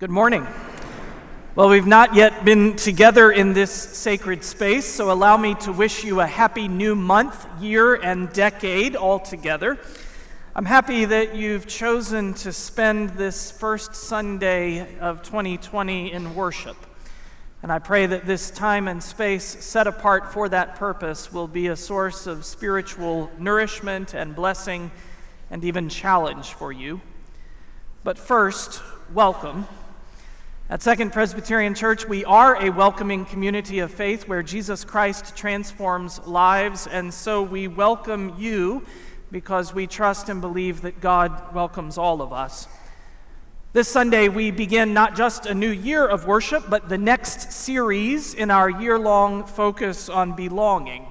Good morning. Well, we've not yet been together in this sacred space, so allow me to wish you a happy new month, year, and decade all together. I'm happy that you've chosen to spend this first Sunday of 2020 in worship. And I pray that this time and space set apart for that purpose will be a source of spiritual nourishment and blessing and even challenge for you. But first, welcome. At Second Presbyterian Church, we are a welcoming community of faith where Jesus Christ transforms lives, and so we welcome you because we trust and believe that God welcomes all of us. This Sunday, we begin not just a new year of worship, but the next series in our year-long focus on belonging.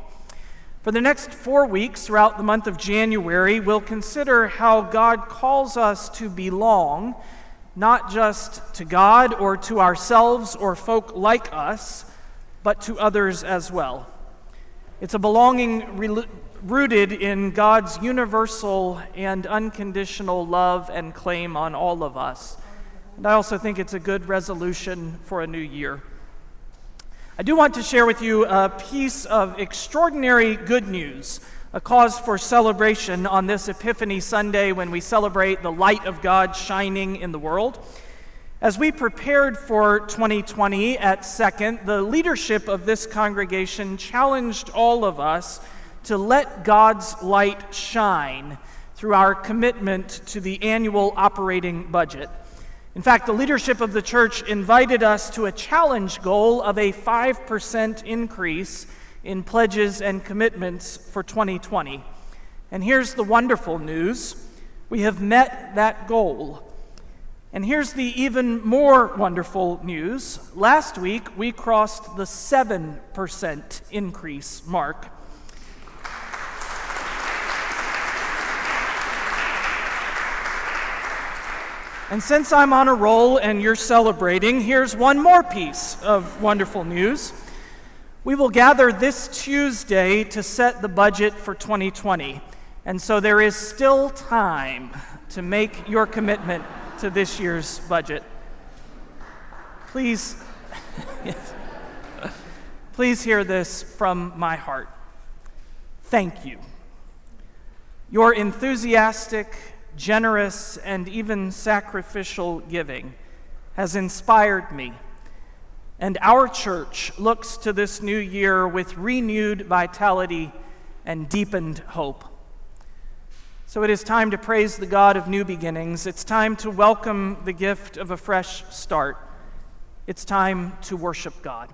For the next 4 weeks throughout the month of January, we'll consider how God calls us to belong, not just to God or to ourselves or folk like us, but to others as well. It's a belonging rooted in God's universal and unconditional love and claim on all of us. And I also think it's a good resolution for a new year. I do want to share with you a piece of extraordinary good news, a cause for celebration on this Epiphany Sunday when we celebrate the light of God shining in the world. As we prepared for 2020 at Second, the leadership of this congregation challenged all of us to let God's light shine through our commitment to the annual operating budget. In fact, the leadership of the church invited us to a challenge goal of a 5% increase in pledges and commitments for 2020. And here's the wonderful news. We have met that goal. And here's the even more wonderful news. Last week, we crossed the 7% increase mark. And since I'm on a roll and you're celebrating, here's one more piece of wonderful news. We will gather this Tuesday to set the budget for 2020. And so there is still time to make your commitment to this year's budget. Please hear this from my heart. Thank you. Your enthusiastic, generous, and even sacrificial giving has inspired me. And our church looks to this new year with renewed vitality and deepened hope. So it is time to praise the God of new beginnings. It's time to welcome the gift of a fresh start. It's time to worship God.